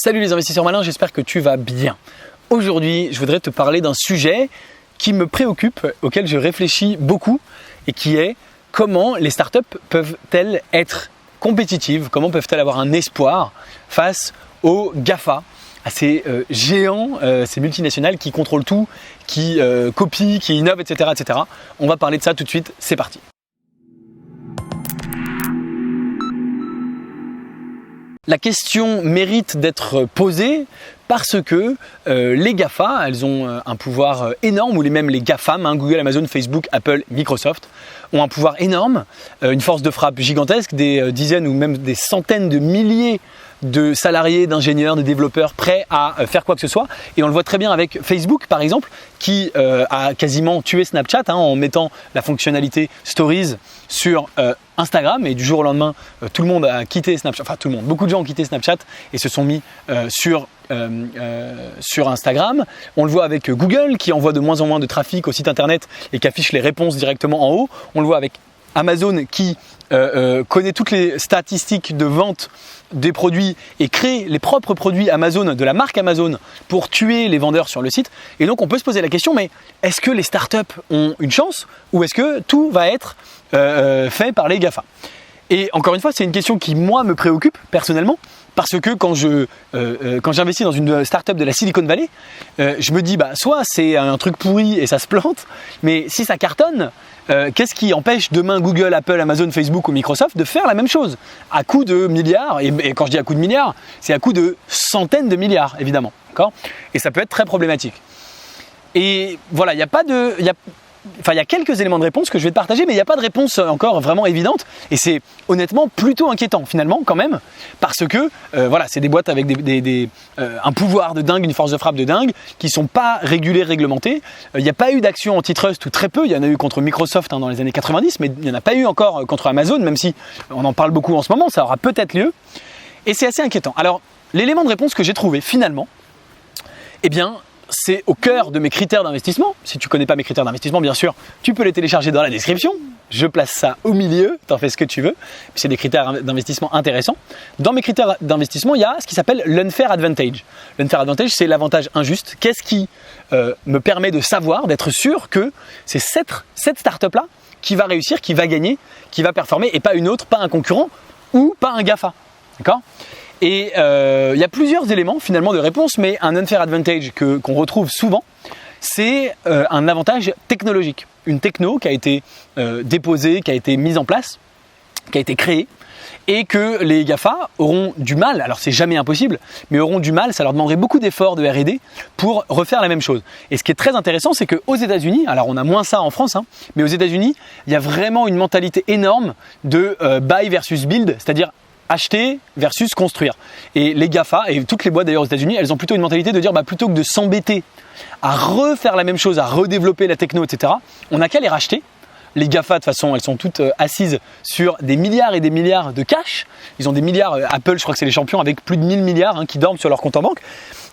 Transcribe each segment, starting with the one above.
Salut les investisseurs malins, j'espère que tu vas bien. Aujourd'hui, je voudrais te parler d'un sujet qui me préoccupe, auquel je réfléchis beaucoup et qui est comment les startups peuvent-elles être compétitives, comment peuvent-elles avoir un espoir face aux GAFA, à ces géants, ces multinationales qui contrôlent tout, qui copient, qui innovent, etc., etc. On va parler de ça tout de suite, c'est parti. La question mérite d'être posée parce que les GAFA, elles ont un pouvoir énorme, ou même les GAFAM, Google, Amazon, Facebook, Apple, Microsoft, ont un pouvoir énorme, une force de frappe gigantesque, des dizaines ou même des centaines de milliers de salariés, d'ingénieurs, de développeurs prêts à faire quoi que ce soit. Et on le voit très bien avec Facebook par exemple, qui a quasiment tué Snapchat en mettant la fonctionnalité Stories sur Instagram, et du jour au lendemain tout le monde a quitté Snapchat, enfin tout le monde, beaucoup de gens ont quitté Snapchat et se sont mis sur Instagram. On le voit avec Google qui envoie de moins en moins de trafic au site internet et qui affiche les réponses directement en haut. On le voit avec Amazon qui connaît toutes les statistiques de vente des produits et crée les propres produits Amazon, de la marque Amazon, pour tuer les vendeurs sur le site. Et donc on peut se poser la question, mais est-ce que les startups ont une chance, ou est-ce que tout va être fait par les GAFA? Et encore une fois, c'est une question qui moi me préoccupe personnellement, parce que quand j'investis dans une startup de la Silicon Valley, je me dis soit c'est un truc pourri et ça se plante, mais si ça cartonne, qu'est-ce qui empêche demain Google, Apple, Amazon, Facebook ou Microsoft de faire la même chose à coût de milliards? Et quand je dis à coût de milliards, c'est à coût de centaines de milliards évidemment, d'accord? Et ça peut être très problématique. Et voilà, il y a quelques éléments de réponse que je vais te partager, mais il n'y a pas de réponse encore vraiment évidente. Et c'est honnêtement plutôt inquiétant finalement quand même, parce que c'est des boîtes avec un pouvoir de dingue, une force de frappe de dingue, qui ne sont pas régulées, réglementées. Il n'y a pas eu d'action antitrust, ou très peu. Il y en a eu contre Microsoft dans les années 90, mais il n'y en a pas eu encore contre Amazon, même si on en parle beaucoup en ce moment, ça aura peut-être lieu. Et c'est assez inquiétant. Alors, l'élément de réponse que j'ai trouvé finalement, c'est au cœur de mes critères d'investissement. Si tu ne connais pas mes critères d'investissement, bien sûr, tu peux les télécharger dans la description. Je place ça au milieu, t'en fais ce que tu veux. C'est des critères d'investissement intéressants. Dans mes critères d'investissement, il y a ce qui s'appelle l'unfair advantage. L'unfair advantage, c'est l'avantage injuste. Qu'est-ce qui me permet de savoir, d'être sûr que c'est cette startup-là qui va réussir, qui va gagner, qui va performer, et pas une autre, pas un concurrent ou pas un GAFA. D'accord ? Et il y a plusieurs éléments finalement de réponse, mais un unfair advantage qu'on retrouve souvent, c'est un avantage technologique. Une techno qui a été déposée, qui a été mise en place, qui a été créée, et que les GAFA auront du mal, alors c'est jamais impossible, mais auront du mal, ça leur demanderait beaucoup d'efforts de R&D pour refaire la même chose. Et ce qui est très intéressant, c'est qu'aux États-Unis, alors on a moins ça en France, mais aux États-Unis, il y a vraiment une mentalité énorme de buy versus build, c'est-à-dire acheter versus construire. Et les GAFA, et toutes les boîtes d'ailleurs aux États-Unis, elles ont plutôt une mentalité de dire plutôt que de s'embêter à refaire la même chose, à redévelopper la techno, etc., on n'a qu'à les racheter. Les GAFA, de toute façon, elles sont toutes assises sur des milliards et des milliards de cash. Ils ont des milliards. Apple, je crois que c'est les champions avec plus de 1000 milliards qui dorment sur leur compte en banque.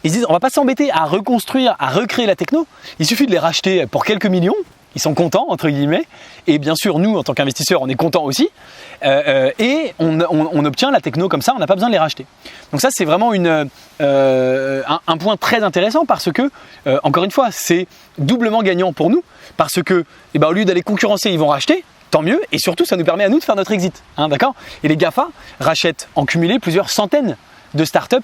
Ils se disent, on va pas s'embêter à reconstruire, à recréer la techno. Il suffit de les racheter pour quelques millions. Ils sont contents, entre guillemets, et bien sûr, nous, en tant qu'investisseurs, on est contents aussi, et on obtient la techno comme ça, on n'a pas besoin de les racheter. Donc ça, c'est vraiment un point très intéressant, parce que, encore une fois, c'est doublement gagnant pour nous, parce que, au lieu d'aller concurrencer, ils vont racheter, tant mieux, et surtout, ça nous permet à nous de faire notre exit, d'accord ? Et les GAFA rachètent en cumulé plusieurs centaines de startups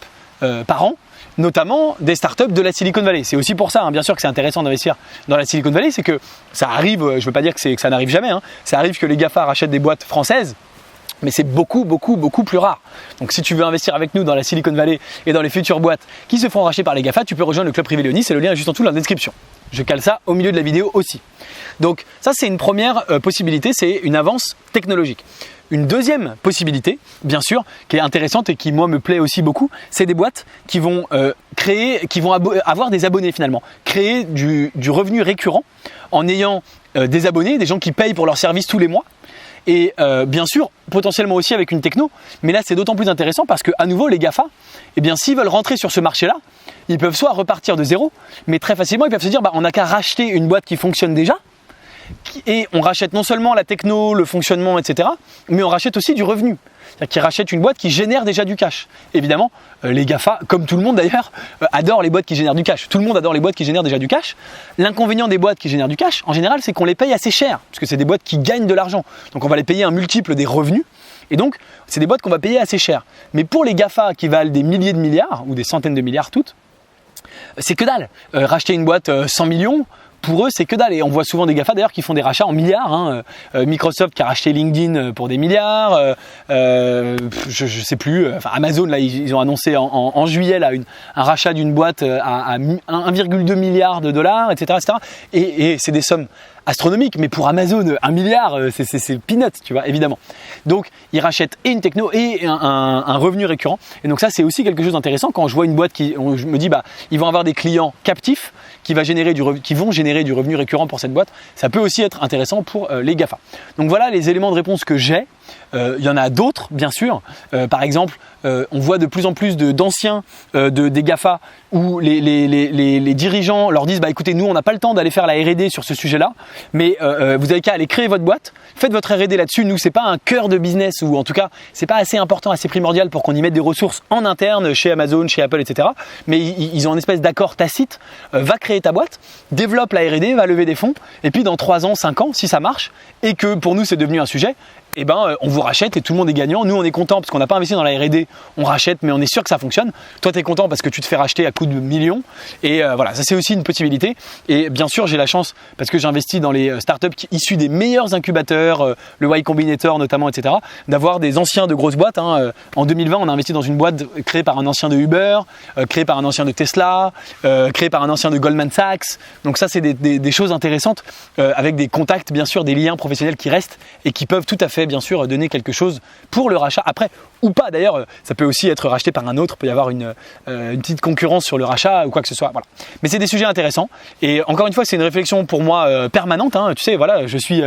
par an, notamment des startups de la Silicon Valley. C'est aussi pour ça, bien sûr, que c'est intéressant d'investir dans la Silicon Valley, c'est que ça arrive, je ne veux pas dire que ça n'arrive jamais, ça arrive que les GAFA rachètent des boîtes françaises, mais c'est beaucoup, beaucoup, beaucoup plus rare. Donc si tu veux investir avec nous dans la Silicon Valley et dans les futures boîtes qui se feront racheter par les GAFA, tu peux rejoindre le club privé Léonis, et le lien est juste en dessous dans la description. Je cale ça au milieu de la vidéo aussi. Donc ça, c'est une première possibilité, c'est une avance technologique. Une deuxième possibilité, bien sûr, qui est intéressante et qui, moi, me plaît aussi beaucoup, c'est des boîtes qui vont avoir des abonnés finalement, créer du revenu récurrent en ayant des abonnés, des gens qui payent pour leur service tous les mois, et bien sûr, potentiellement aussi avec une techno. Mais là, c'est d'autant plus intéressant parce que, à nouveau, les GAFA, s'ils veulent rentrer sur ce marché-là, ils peuvent soit repartir de zéro, mais très facilement, ils peuvent se dire, on n'a qu'à racheter une boîte qui fonctionne déjà, Et on rachète non seulement la techno, le fonctionnement, etc., mais on rachète aussi du revenu. C'est-à-dire qu'ils rachètent une boîte qui génère déjà du cash. Évidemment, les GAFA, comme tout le monde d'ailleurs, adorent les boîtes qui génèrent du cash. Tout le monde adore les boîtes qui génèrent déjà du cash. L'inconvénient des boîtes qui génèrent du cash, en général, c'est qu'on les paye assez cher, parce que c'est des boîtes qui gagnent de l'argent. Donc on va les payer un multiple des revenus. Et donc, c'est des boîtes qu'on va payer assez cher. Mais pour les GAFA qui valent des milliers de milliards, ou des centaines de milliards toutes, c'est que dalle. Racheter une boîte 100 millions, pour eux, c'est que dalle. Et on voit souvent des GAFA d'ailleurs qui font des rachats en milliards. Microsoft qui a racheté LinkedIn pour des milliards. Je sais plus. Enfin, Amazon, là, ils ont annoncé en juillet là, un rachat d'une boîte à 1,2 milliard de dollars, etc. etc. Et c'est des sommes astronomiques. Mais pour Amazon, 1 milliard, c'est peanuts, tu vois, évidemment. Donc, ils rachètent et une techno et un revenu récurrent. Et donc ça, c'est aussi quelque chose d'intéressant. Quand je vois une boîte je me dis, ils vont avoir des clients captifs qui vont générer du revenu récurrent pour cette boîte, ça peut aussi être intéressant pour les GAFA. Donc voilà les éléments de réponse que j'ai. Il y en a d'autres, bien sûr. Par exemple, on voit de plus en plus d'anciens des GAFA où les dirigeants leur disent écoutez, nous on n'a pas le temps d'aller faire la R&D sur ce sujet-là, mais vous avez qu'à aller créer votre boîte, faites votre R&D là-dessus. Nous, c'est pas un cœur de business, ou en tout cas, c'est pas assez important, assez primordial pour qu'on y mette des ressources en interne chez Amazon, chez Apple, etc. Mais ils ont une espèce d'accord tacite. Va créer ta boîte, développe la R&D, va lever des fonds, et puis dans 3 ans, 5 ans, si ça marche, et que pour nous c'est devenu un sujet, on vous rachète et tout le monde est gagnant. Nous, on est content parce qu'on n'a pas investi dans la R&D, on rachète, mais on est sûr que ça fonctionne. Toi, tu es content parce que tu te fais racheter à coût de millions. Et voilà, ça c'est aussi une possibilité. Et bien sûr, j'ai la chance parce que j'investis dans les startups issues des meilleurs incubateurs, le Y Combinator notamment, etc., d'avoir des anciens de grosses boîtes. En 2020, on a investi dans une boîte créée par un ancien de Uber, créée par un ancien de Tesla, créée par un ancien de Goldman Sachs. Donc ça, c'est des choses intéressantes avec des contacts, bien sûr, des liens professionnels qui restent et qui peuvent tout à fait bien sûr donner quelque chose pour le rachat après ou pas. D'ailleurs, ça peut aussi être racheté par un autre, il peut y avoir une petite concurrence sur le rachat ou quoi que ce soit. Voilà. Mais c'est des sujets intéressants et encore une fois, c'est une réflexion pour moi permanente. Tu sais, voilà, je suis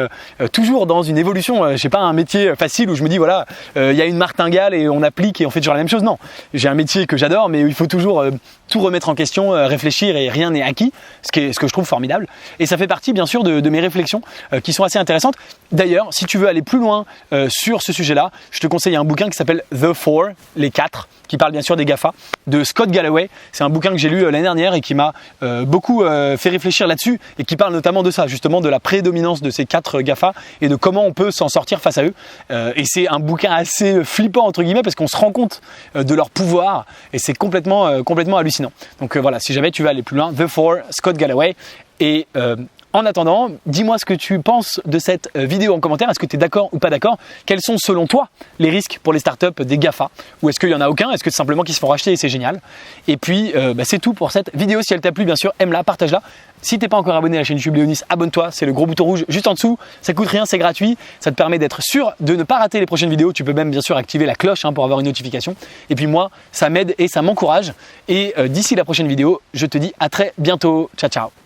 toujours dans une évolution. Je n'ai pas un métier facile où je me dis voilà, il y a une martingale et on applique et on fait toujours la même chose. Non, j'ai un métier que j'adore, mais il faut toujours tout remettre en question, réfléchir et rien n'est acquis, ce que je trouve formidable. Et ça fait partie bien sûr de mes réflexions qui sont assez intéressantes. D'ailleurs, si tu veux aller plus loin sur ce sujet-là, je te conseille un bouquin qui s'appelle The Four, les 4, qui parle bien sûr des GAFA, de Scott Galloway. C'est un bouquin que j'ai lu l'année dernière et qui m'a beaucoup fait réfléchir là-dessus et qui parle notamment de ça, justement de la prédominance de ces 4 GAFA et de comment on peut s'en sortir face à eux. Et c'est un bouquin assez flippant entre guillemets parce qu'on se rend compte de leur pouvoir et c'est complètement hallucinant. Donc voilà, si jamais tu veux aller plus loin, The Four, Scott Galloway. Et en attendant, dis-moi ce que tu penses de cette vidéo en commentaire. Est-ce que tu es d'accord ou pas d'accord? Quels sont selon toi les risques pour les startups des GAFA? Ou est-ce qu'il n'y en a aucun? Est-ce que c'est simplement qu'ils se font racheter et c'est génial? Et puis c'est tout pour cette vidéo. Si elle t'a plu, bien sûr, aime-la, partage-la. Si t'es pas encore abonné à la chaîne YouTube Léonis, abonne-toi, c'est le gros bouton rouge juste en dessous. Ça coûte rien, c'est gratuit. Ça te permet d'être sûr de ne pas rater les prochaines vidéos. Tu peux même bien sûr activer la cloche pour avoir une notification. Et puis moi, ça m'aide et ça m'encourage. Et d'ici la prochaine vidéo, je te dis à très bientôt. Ciao, ciao.